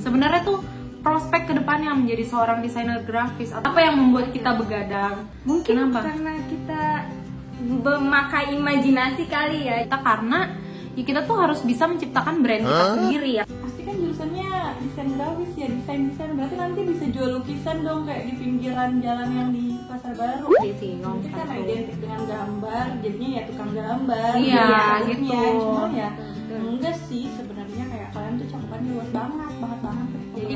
Sebenarnya tuh prospek kedepannya menjadi seorang desainer grafis, apa yang membuat kita begadang? Mungkin Kenapa? karena kita memakai imajinasi kali ya. Karena ya kita tuh harus bisa menciptakan brand kita sendiri ya. Pasti kan jurusannya desain grafis ya, desain berarti nanti bisa jual lukisan dong kayak di pinggiran jalan yang di Pasar Baru. Iya sih, Nanti kan identik dengan gambar, jadinya ya tukang gambar. Iya, ya, gitu. Cuman ya enggak sih sebenarnya, kayak kalian tuh cakupannya luas banget. Jadi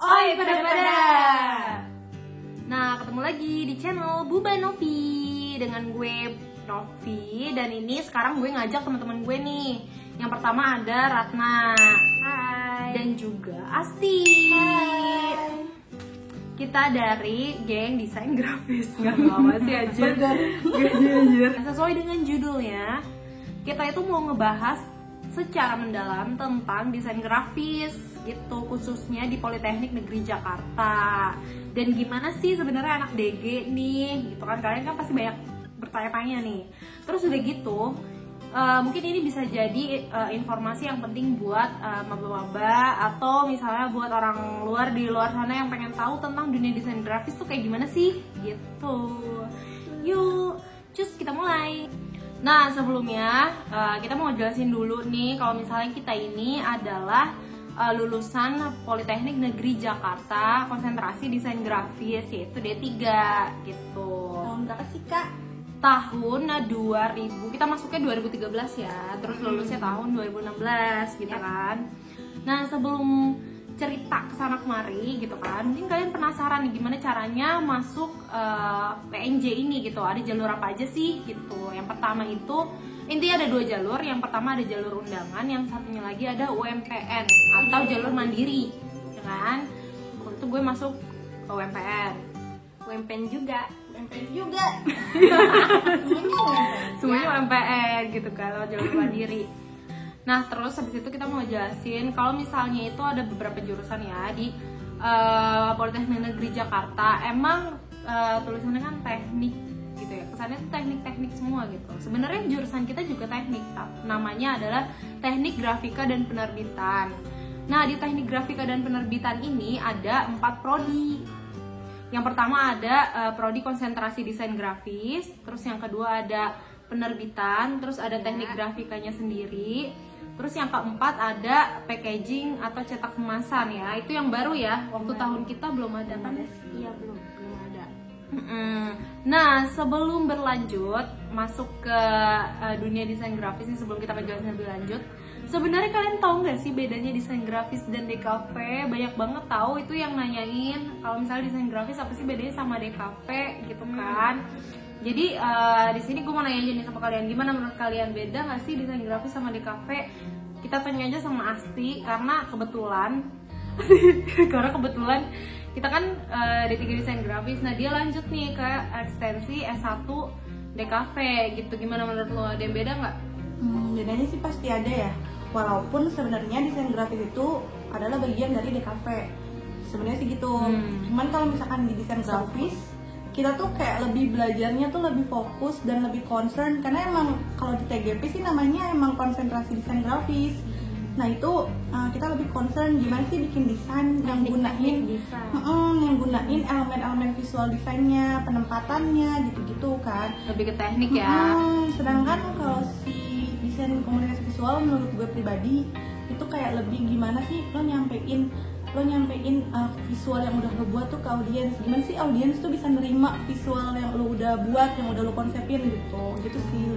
Oi pada. Nah, ketemu lagi di channel Buba Novi dengan gue Novi, dan ini sekarang gue ngajak teman-teman gue nih. Yang pertama ada Ratna. Hai. Dan juga Asti. hai. Kita dari geng desain grafis. Nggak apa sih aja. Anjir. Sesuai dengan judulnya, kita itu mau ngebahas secara mendalam tentang desain grafis gitu, khususnya di Politeknik Negeri Jakarta. Dan gimana sih sebenarnya anak DG nih gitu kan, kalian kan pasti banyak bertanya-tanya nih. Terus udah gitu mungkin ini bisa jadi informasi yang penting buat maba-maba atau misalnya buat orang luar di luar sana yang pengen tahu tentang dunia desain grafis tuh kayak gimana sih gitu. Yuk, cus kita mulai. Nah, sebelumnya kita mau jelasin dulu nih kalau misalnya kita ini adalah lulusan Politeknik Negeri Jakarta, konsentrasi desain grafis, yaitu D3 gitu. Tahun berapa sih Kak? Tahun 2000, kita masuknya 2013 ya, terus lulusnya tahun 2016 gitu kan. Nah, sebelum cerita kesana kemari gitu kan, mungkin kalian penasaran nih gimana caranya masuk PNJ ini gitu, ada jalur apa aja sih gitu. Yang pertama itu intinya ada 2 jalur. Yang pertama ada jalur undangan, yang satunya lagi ada UMPN atau jalur mandiri ya kan. Waktu itu gue masuk ke UMPN. UMPN juga. Semuanya UMPN gitu kan, lewat jalur mandiri. Nah, terus habis itu kita mau jelasin kalau misalnya itu ada beberapa jurusan ya di Politeknik Negeri Jakarta. Emang tulisannya kan teknik gitu ya, kesannya tuh teknik-teknik semua gitu. Sebenarnya jurusan kita juga teknik, namanya adalah Teknik Grafika dan Penerbitan. Nah, di Teknik Grafika dan Penerbitan ini ada 4 prodi. Yang pertama ada prodi konsentrasi desain grafis, terus yang kedua ada penerbitan, terus ada teknik grafikanya sendiri, terus yang keempat ada packaging atau cetak kemasan ya. Itu yang baru ya, waktu tahun kita belum ada kan? Iya, belum ada. Nah, sebelum berlanjut masuk ke dunia desain grafis ini, sebelum kita menjelaskan lebih lanjut, sebenarnya kalian tahu nggak sih bedanya desain grafis dan DKV? Banyak banget tahu itu yang nanyain kalau misalnya desain grafis apa sih bedanya sama DKV gitu kan. Jadi di sini gue mau nanya aja nih sama kalian, gimana menurut kalian, beda nggak sih desain grafis sama DKV? Kita tanya aja sama Asti karena kebetulan kita kan D3 desain grafis. Nah, dia lanjut nih ke ekstensi S1 DKV gitu. Gimana menurut lo, ada yang beda nggak? Bedanya sih pasti ada ya. Walaupun sebenarnya desain grafis itu adalah bagian dari DKV. Sebenarnya sih gitu. Cuman kalau misalkan di desain grafis, kita tuh kayak lebih belajarnya tuh lebih fokus dan lebih concern, karena emang kalau di TGP sih namanya emang konsentrasi desain grafis. Nah, itu kita lebih concern gimana sih bikin desain yang gunain elemen-elemen visual desainnya, penempatannya gitu-gitu kan. Lebih ke teknik ya. Sedangkan kalau si desain komunikasi visual menurut gue pribadi itu kayak lebih gimana sih lo nyampein visual yang udah lo buat tuh ke audiens. Gimana sih audiens tuh bisa nerima visual yang lo udah buat, yang udah lo konsepin gitu sih.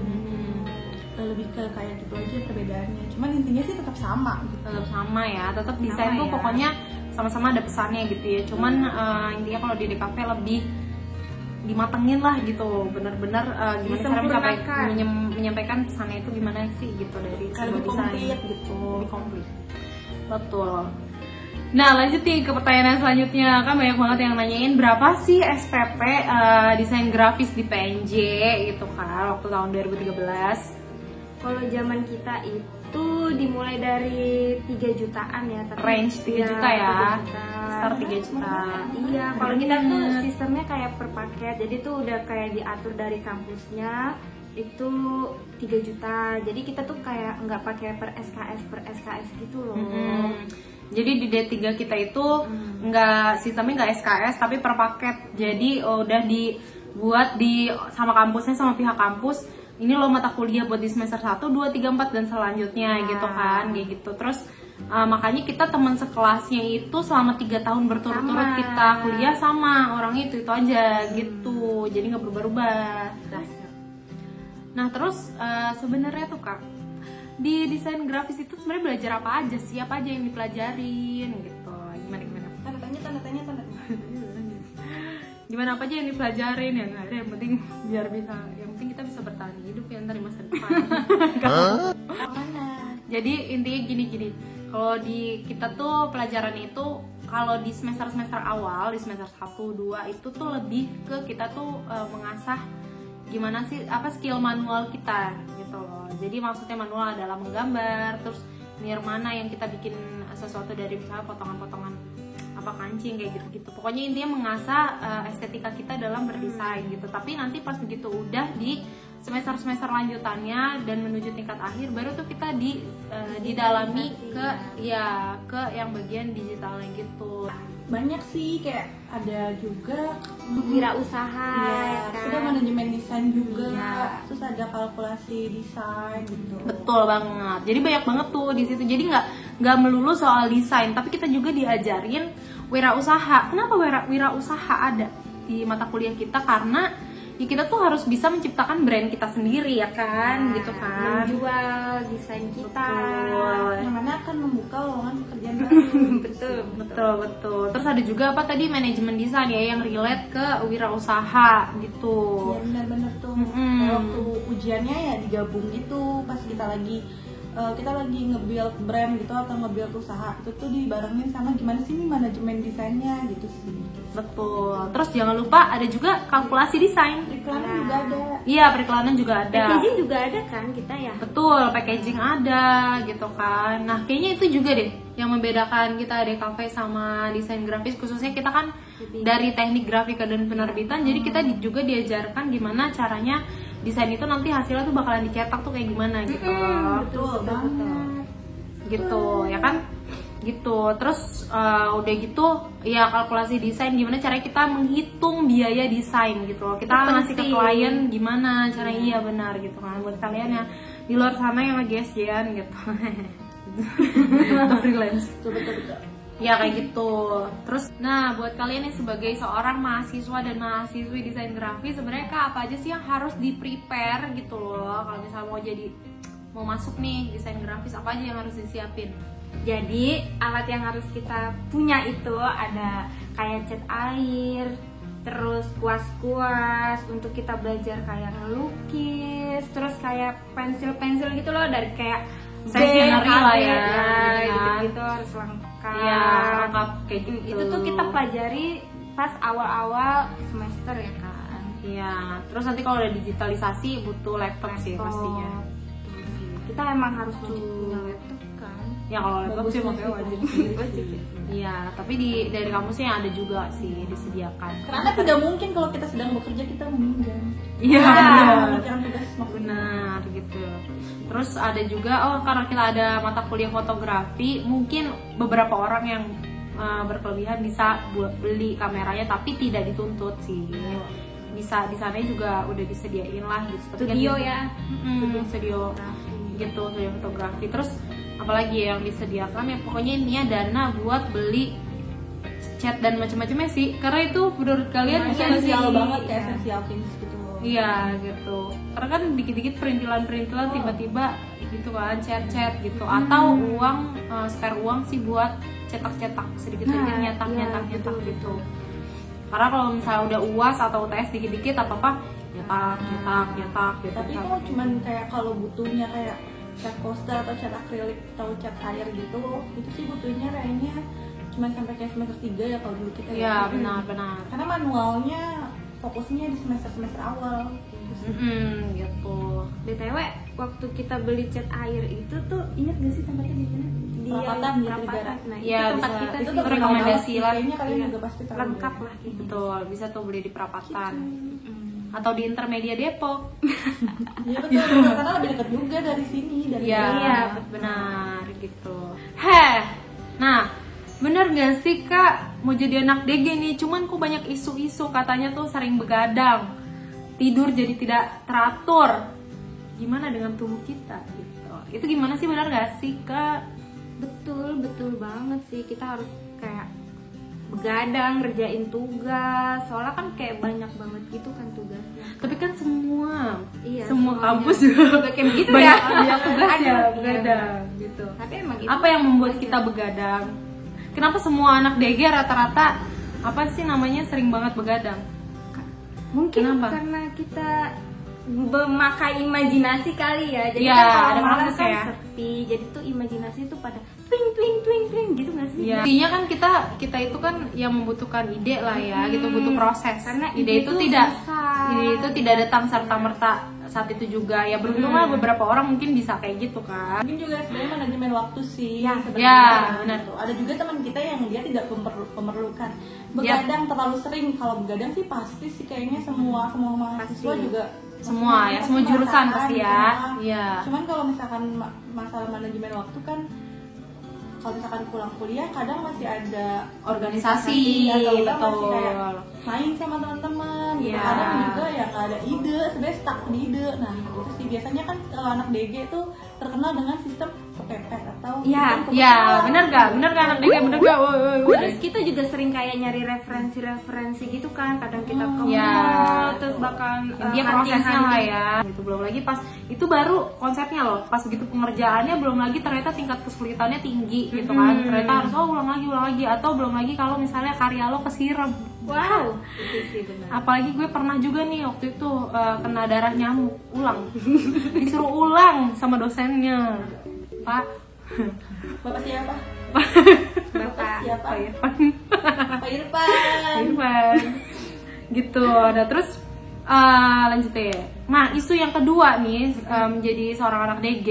Lebih ke kayak gitu aja perbedaannya. Cuman intinya sih tetap sama gitu. Tetap sama ya, tetap desain tuh ya. pokoknya sama-sama ada pesannya gitu ya. Cuman intinya kalau di DKV lebih dimatengin lah gitu, bener-bener gimana cara menyampaikan pesannya itu gimana sih gitu dari lebih komplit gitu. Lebih komplit. Betul. Nah, lanjut nih ke pertanyaan selanjutnya. Kan banyak banget yang nanyain berapa sih SPP desain grafis di PNJ gitu kan waktu tahun 2013. Kalau zaman kita itu itu dimulai dari 3 jutaan ya, tapi Range 3 juta ya. 3 juta. Start 3 juta. Iya, kalau kita tuh sistemnya kayak per paket, jadi tuh udah kayak diatur dari kampusnya itu 3 juta. Jadi kita tuh kayak nggak pakai per SKS gitu loh. Jadi di D3 kita itu nggak sistemnya nggak SKS tapi per paket. Jadi udah dibuat sama kampusnya, sama pihak kampus. Ini lo mata kuliah buat di semester 1, 2, 3, 4 dan selanjutnya gitu kan, kayak gitu. Terus makanya kita teman sekelasnya itu selama 3 tahun berturut-turut kita kuliah sama orang itu aja gitu. Jadi nggak berubah-ubah. Nah terus sebenarnya tuh Kak, di desain grafis itu sebenarnya belajar apa aja sih? Apa aja yang dipelajarin gitu? Gimana? Tanda tanya. Gimana apa aja yang dipelajarin ya? Nggak ada, yang penting biar bisa, yang penting kita bisa bertahan hidup ya ntar di masa depan. Jadi intinya gini, kalau di kita tuh pelajaran itu kalau di semester awal, di semester 1, 2 itu tuh lebih ke kita tuh mengasah gimana sih skill manual kita gitu loh. Jadi maksudnya manual adalah menggambar, terus mana yang kita bikin sesuatu dari misalnya potongan-potongan kancing kayak gitu-gitu. Pokoknya intinya mengasah estetika kita dalam berdesain gitu. Tapi nanti pas begitu udah di semester lanjutannya dan menuju tingkat akhir baru tuh kita didalami ke yang bagian digitalnya gitu. Banyak sih, kayak ada juga wirausaha, kan? Sudah manajemen desain juga, terus ada kalkulasi desain gitu. Betul banget. Jadi banyak banget tuh di situ. Jadi nggak melulu soal desain, tapi kita juga diajarin wirausaha. Kenapa wirausaha ada di mata kuliah kita? Karena ya kita tuh harus bisa menciptakan brand kita sendiri ya kan, gitu kan. Menjual desain kita. Yang mana akan membuka lowongan pekerjaan baru. Betul. Terus ada juga tadi manajemen desain ya yang relate ke wirausaha gitu. Iya benar-benar tuh. Kayak waktu ujiannya ya digabung gitu pas kita lagi nge-build brand gitu atau nge-build usaha, itu tuh dibarengin sama gimana sih nih manajemen desainnya gitu sih. Betul. Terus jangan lupa ada juga kalkulasi desain. Periklanan juga ada. Iya, periklanan juga ada. Packaging juga ada kan kita ya? Betul, packaging ada gitu kan. Nah, kayaknya itu juga deh yang membedakan kita DKV sama desain grafis, khususnya kita kan dari teknik grafika dan penerbitan. Jadi kita juga diajarkan gimana caranya desain itu nanti hasilnya tuh bakalan dicetak tuh kayak gimana gitu. Betul banget. Gitu, ya kan? Gitu. Terus udah gitu ya kalkulasi desain, gimana caranya kita menghitung biaya desain gitu loh. Kita ngasih ke klien gimana caranya, iya benar gitu kan. Buat kalian yang di luar sana yang lagi SJ-an gitu. Atau freelance. Betul. Ya kayak gitu. Terus nah buat kalian yang sebagai seorang mahasiswa dan mahasiswi desain grafis, sebenarnya Kak, apa aja sih yang harus di prepare gitu loh kalau misalnya mau masuk nih desain grafis, apa aja yang harus disiapin? Jadi alat yang harus kita punya itu ada kayak cat air, terus kuas-kuas untuk kita belajar kayak ngelukis, terus kayak pensil-pensil gitu loh, dari kayak stationery lah ya, gitu harus lengkap. Iya, lengkap kayak gitu. Itu tuh kita pelajari pas awal-awal semester ya kan. Iya, terus nanti kalau udah digitalisasi butuh laptop sih pastinya. Kita emang harus punya laptop kan. Ya kalau laptop sih makanya wajib. Iya, tapi dari kampusnya ada juga sih disediakan. Karena tidak mungkin kalau kita sedang bekerja kita meminjam. Iya, benar gitu. Terus ada juga karena kita ada mata kuliah fotografi, mungkin beberapa orang yang berkelebihan bisa buat beli kameranya, tapi tidak dituntut sih. Bisa di sana juga udah disediain lah gitu. Studio ya. Studio gitu, studio fotografi. Terus apalagi yang disediakan ya, pokoknya intinya dana buat beli cat dan macam-macamnya sih, karena itu menurut kalian esensial banget, kayak esensial things gitu. Iya gitu, karena kan dikit-dikit perintilan tiba-tiba gitu kan, cat gitu, atau uang spare uang sih buat cetak-cetak sedikit-sedikit, nyetak gitu. Karena kalau misalnya udah UAS atau UTS dikit-dikit apa nyetak gitu. Tapi kalau cuman kayak kalau butuhnya kayak cat poster atau cat akrilik atau cat air gitu, itu sih butuhnya kayaknya cuma sampai kayak semester 3 ya kalau dulu kita. Iya benar. Karena manualnya fokusnya di semester awal. Gitu. BTW waktu kita beli cat air itu tuh, ingat gak sih tempatnya di mana? Di Perapatan, di Perapatan. Negara. Nah, Iya, itu tempat bisa. kita Itu sih. tuh rekomendasi lah. Kayaknya kalian Iya. juga pasti tahu. Lengkap lah gitu. Betul, bisa tuh beli di Perapatan Mm. atau di Intermedia Depok. Iya betul, karena lebih dekat juga dari sini, dari Iya, Iya, benar gitu. Heh, nah bener gak sih Kak mau jadi anak DG nih? Cuman kok banyak isu-isu katanya tuh sering begadang, tidur jadi tidak teratur. Gimana dengan tubuh kita gitu? Itu gimana sih, benar gak sih Kak? Betul banget sih, kita harus kayak begadang ngerjain tugas, soalnya kan kayak banyak banget gitu kan tugasnya. Tapi kan semua Iya, semua semuanya. kampus juga Kayak begitu banyak, ya. banyak tugas ya Ada, begadang gitu. Tapi emang itu Apa yang membuat kita begadang? Kenapa semua anak DG rata-rata apa sih namanya sering banget begadang? mungkin Kenapa? karena kita memakai imajinasi kali ya. Jadi Iya, kan ada kalau malam proses kan ya. sepi, jadi tuh imajinasi tuh pada twing gitu nggak sih? Ya. Intinya kan kita itu kan yang membutuhkan ide lah ya, gitu, butuh proses. Karena ide itu tuh tidak susah. ide itu tidak datang serta merta saat itu juga. Ya beruntunglah beberapa orang mungkin bisa kayak gitu kan. Mungkin juga sebenarnya manajemen waktu sih. Ya, sebenarnya. ya, benar. Gitu. Ada juga teman kita yang dia tidak memerlukan begadang terlalu sering. Kalau begadang sih pasti sih kayaknya semua mahasiswa Pasti. juga Semua ya, semua jurusan merasakan pasti gitu ya. kan. Iya. Cuman kalau misalkan masalah manajemen waktu kan, kalau misalkan pulang kuliah kadang masih ada Organisasi, atau kita masih betul. kayak main sama teman-teman gitu. Iya. Kadang juga ya nggak ada ide, sebenarnya stuck di ide. Nah itu sih biasanya kan kalau anak DG tuh terkenal dengan sistem kepepet atau Iya, sistem Ya, kebetulan. bener gak? Bener gak anak DG? Bener gak? Terus kita juga sering kayak nyari referensi gitu kan. Kadang kita ke mall, Ya. terus bakal Dia prosesnya lah ya. Itu belum lagi pas itu baru konsepnya loh. Pas begitu pengerjaannya belum lagi ternyata tingkat kesulitannya tinggi gitu kan. Ternyata harus ulang lagi atau belum lagi kalau misalnya karya lo kesiram. Wow, itu sih benar. Apalagi gue pernah juga nih waktu itu kena darah nyamuk, ulang. Disuruh ulang sama dosennya. Pak. Bapak siapa? Bapak Siapa? Pak Irfan. Pak Irfan. Irfan. Gitu. Nah, terus lanjut ya. Nah, isu yang kedua nih menjadi seorang anak DG.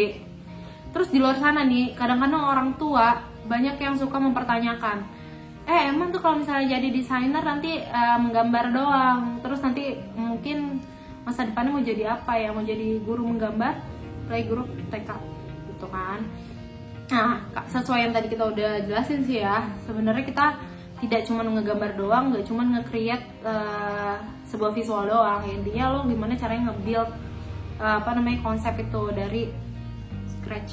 Terus di luar sana nih, kadang-kadang orang tua banyak yang suka mempertanyakan, emang tuh kalau misalnya jadi desainer nanti menggambar doang, terus nanti mungkin masa depannya mau jadi apa ya? Mau jadi guru menggambar, playgroup TK gitu kan. Nah, sesuai yang tadi kita udah jelasin sih ya, sebenarnya kita tidak cuma ngegambar doang, nggak cuma nge-create sebuah visual doang. Intinya lo gimana caranya nge-build konsep itu dari scratch.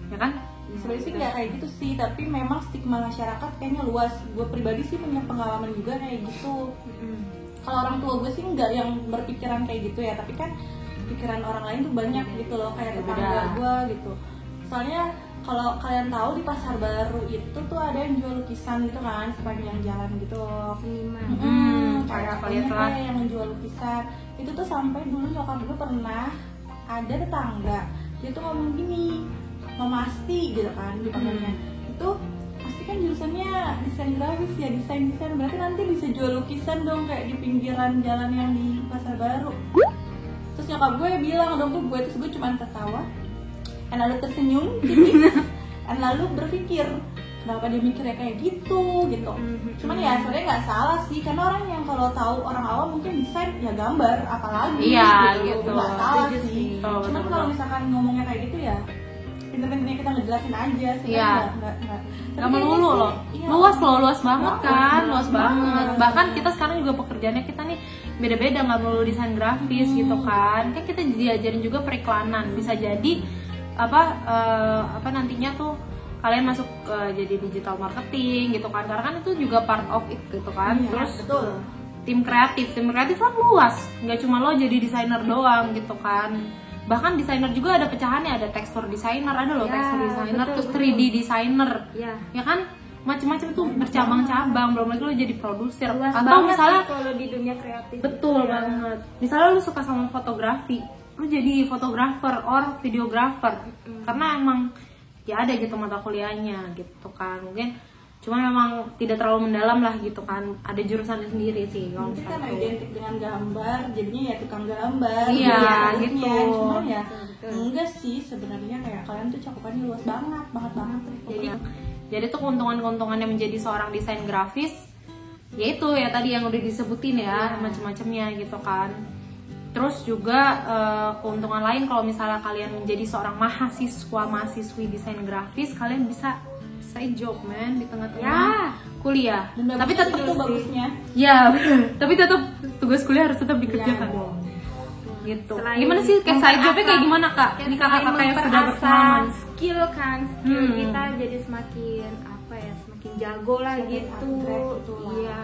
Ya kan? Sebenarnya sih nggak kayak gitu sih, tapi memang stigma masyarakat kayaknya luas. Gue pribadi sih punya pengalaman juga kayak gitu. Kalau orang tua gue sih nggak yang berpikiran kayak gitu ya, tapi kan pikiran orang lain tuh banyak gitu loh, kayak tetangga gue gitu. Soalnya kalau kalian tahu di Pasar Baru itu tuh ada yang jual lukisan gitu kan sepanjang jalan gitu loh. Seniman. Kayak lihat lah. yang menjual lukisan itu tuh sampai dulu nyokap gue pernah ada tetangga dia tuh ngomong gini, Mama Asti gitu kan dipanggilnya. Itu pasti kan jurusannya desain grafis ya, desain berarti nanti bisa jual lukisan dong kayak di pinggiran jalan yang di Pasar Baru. Terus nyokap gue bilang dong tuh gue, terus gue cuma tertawa dan lalu tersenyum dan lalu berpikir kenapa dia mikirnya kayak gitu. Cuman ya sebenarnya nggak salah sih, karena orang yang kalau tahu orang awam mungkin desain ya gambar apalagi gitu. nggak salah Setuju sih. Betul, Cuman betul, kalau betul. misalkan ngomongnya kayak gitu ya pinter-pinternya kita ngejelasin aja sih. Iya. Gak melulu loh, Iya. luas banget kan, luas banget. banget. Bahkan kita sekarang juga pekerjaannya kita nih beda-beda, nggak melulu desain grafis gitu kan. Kan kita diajarin juga periklanan, bisa jadi apa nantinya tuh kalian masuk jadi digital marketing gitu kan, karena kan itu juga part of it gitu kan. Iya, Terus betul. tim kreatif kan luas, nggak cuma lo jadi desainer doang gitu kan. Bahkan desainer juga ada pecahannya, ada tekstur desainer, ada loh Ya, tekstur desainer, betul, terus betul. 3D desainer, Ya. ya kan, macam-macam tuh bercabang-cabang. Belum lagi lo jadi produser Luas atau banget misalnya sih kalau di dunia kreatif. betul banget, misalnya lo suka sama fotografi, lo jadi fotografer or videografer, karena emang ya ada gitu mata kuliahnya gitu kan. Mungkin Cuma memang tidak terlalu mendalam lah gitu kan. Ada jurusannya sendiri sih kalau Mungkin karena misalnya. identik dengan gambar, jadinya ya tukang gambar. Iya, Jadinya, gitu. Cuman ya enggak sih sebenarnya, kayak kalian tuh cakupannya luas banget. Jadi tuh keuntungan-keuntungannya menjadi seorang desain grafis, yaitu ya tadi yang udah disebutin ya, macam-macamnya gitu kan. Terus juga keuntungan lain kalau misalnya kalian menjadi seorang mahasiswi desain grafis, kalian bisa side job man di tengah-tengah kuliah. Dan Tapi tetap itu bagusnya. ya, tapi tetap tugas kuliah harus tetap Iya dikerjakan. dong. Gitu. Selain Gimana sih kayak side jobnya kayak gimana kak? Ini kakak-kakak yang sudah berpengalaman. skill kan, skill kita jadi semakin apa ya, semakin jago lah Semakin gitu. upgrade gitu lah. Iya.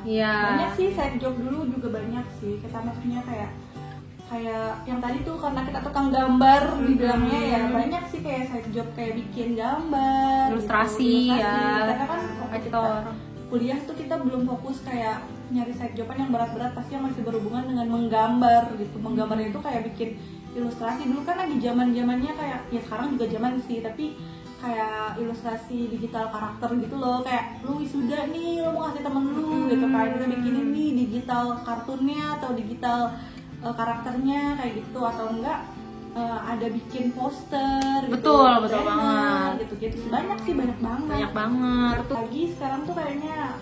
Iya. Banyak sih side job dulu juga banyak sih. Kita maksudnya kayak yang tadi tuh karena kita tukang gambar dibilangnya ya, banyak sih kayak side job kayak bikin gambar, Ilustrasi, gitu. ya. Karena kan waktu kita Aktor. kuliah tuh kita belum fokus kayak nyari side joban yang berat-berat, pasti yang masih berhubungan dengan menggambar gitu. Menggambarnya itu kayak bikin ilustrasi. Dulu kan lagi zaman-zamannya kayak, ya sekarang juga zaman sih, tapi kayak ilustrasi digital karakter gitu loh, kayak lu wisuda nih, lu mau kasih temen lu gitu kan, kita bikinin nih digital kartunnya atau digital karakternya kayak gitu, atau enggak ada bikin poster gitu, Betul banner, banget. gitu banyak sih, banyak banget. Banyak banget. Lagi sekarang tuh kayaknya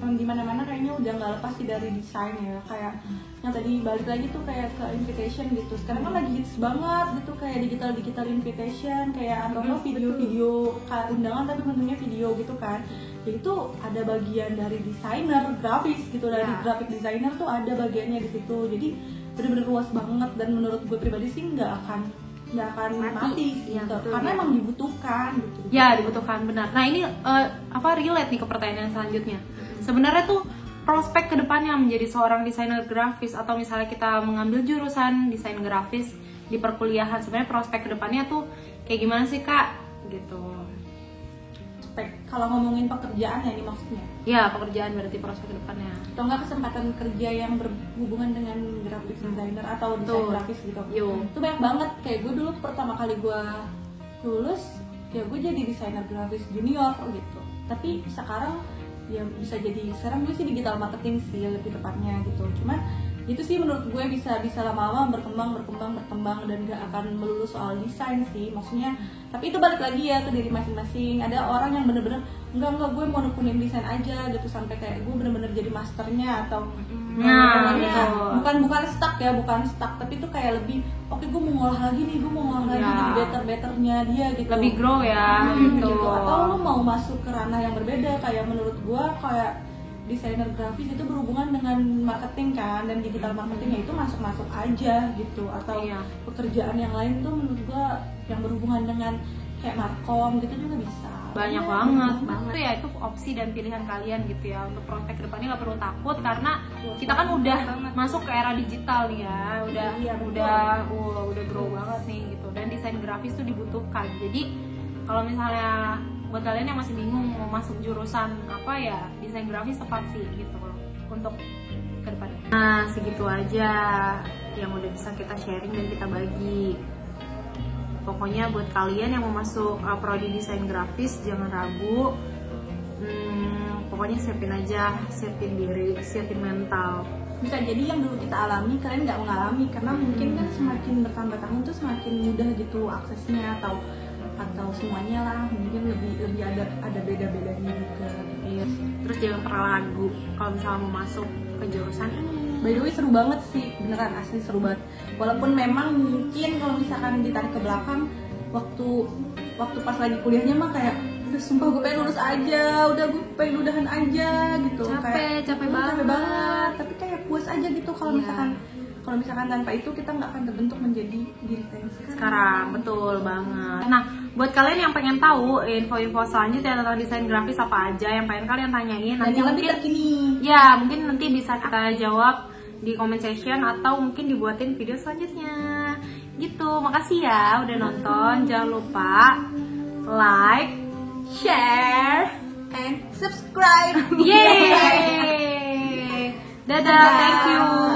di mana-mana kayaknya udah nggak lepas sih dari desain ya, kayak yang tadi balik lagi tuh kayak ke invitation gitu. Sekarang kan lagi hits banget gitu, kayak digital invitation, kayak atau enggak video-video kayak undangan tapi bentuknya video gitu kan. Jadi tuh ada bagian dari desainer grafis gitu, dari graphic designer tuh ada bagiannya di situ. Jadi bener-bener luas banget, dan menurut gue pribadi sih nggak akan mati Iya, gitu. betul, Karena ya. emang dibutuhkan gitu. Ya, dibutuhkan, benar. Nah, ini relate nih ke pertanyaan selanjutnya. Sebenarnya tuh prospek kedepannya menjadi seorang desainer grafis, atau misalnya kita mengambil jurusan desain grafis di perkuliahan, sebenarnya prospek kedepannya tuh kayak gimana sih kak? Gitu. Kalau ngomongin pekerjaan ya ini maksudnya, Ya, pekerjaan berarti prospek kedepannya. atau enggak kesempatan kerja yang berhubungan dengan graphic designer atau desain Betul. grafis gitu. Yo. Itu banyak banget. Kayak gue dulu pertama kali gue lulus, ya gue jadi desainer grafis junior gitu. Tapi sekarang ya bisa jadi, sekarang gue sih digital marketing sih lebih tepatnya gitu. Cuman itu sih menurut gue bisa lama-lama berkembang dan gak akan melulu soal desain sih, maksudnya. Tapi itu balik lagi ya ke diri masing-masing. Ada orang yang bener-bener enggak gue mau nekunin desain aja gitu, sampai kayak gue bener-bener jadi masternya, atau bukan stuck ya, bukan stuck, tapi itu kayak lebih oke, gue mau ngolah lagi nih, gue mau ngolah lagi jadi betternya dia gitu, Lebih grow ya, gitu. Atau lu mau masuk ke ranah yang berbeda, kayak menurut gue kayak desainer grafis itu berhubungan dengan marketing kan, dan digital marketing, ya itu masuk aja gitu. Atau pekerjaan yang lain tuh menurut gue yang berhubungan dengan kayak markom gitu juga bisa. Banyak banget. Itu ya, itu opsi dan pilihan kalian gitu ya. Untuk prospek kedepannya nggak perlu takut, karena kita kan udah masuk ke era digital nih ya, udah grow banget nih gitu. Dan desain grafis tuh dibutuhkan. Jadi kalau misalnya buat kalian yang masih bingung mau masuk jurusan apa, ya desain grafis tepat sih gitu loh untuk kedepannya. Nah, segitu aja yang udah bisa kita sharing dan kita bagi. Pokoknya buat kalian yang mau masuk prodi desain grafis, jangan ragu. Pokoknya siapin diri, siapin mental. Bisa jadi yang dulu kita alami kalian nggak mengalami, karena mungkin kan semakin bertambah tahun tuh semakin mudah gitu aksesnya, atau semuanya lah, mungkin lebih ada beda-bedanya juga. Iya. Terus jangan pernah ragu kalau misalnya mau masuk ke jurusan ini. By the way, seru banget sih, beneran asli seru banget. Walaupun memang mungkin kalau misalkan ditarik ke belakang, waktu pas lagi kuliahnya mah kayak, udah sumpah gue pengen lulus aja, udah gue pengen udahan aja gitu. Capek banget. Tapi kayak puas aja gitu kalau misalkan tanpa itu kita nggak akan terbentuk menjadi diri kita yang Sekarang, betul banget. Nah, buat kalian yang pengen tahu info-info selanjutnya tentang desain grafis apa aja yang pengen kalian tanyain, dan nanti yang lebih mungkin terkini. Ya, mungkin nanti bisa kita jawab di comment section, atau mungkin dibuatin video selanjutnya. Gitu. Makasih ya udah nonton. Jangan lupa like, share, and subscribe. Yeay. Dadah, thank you.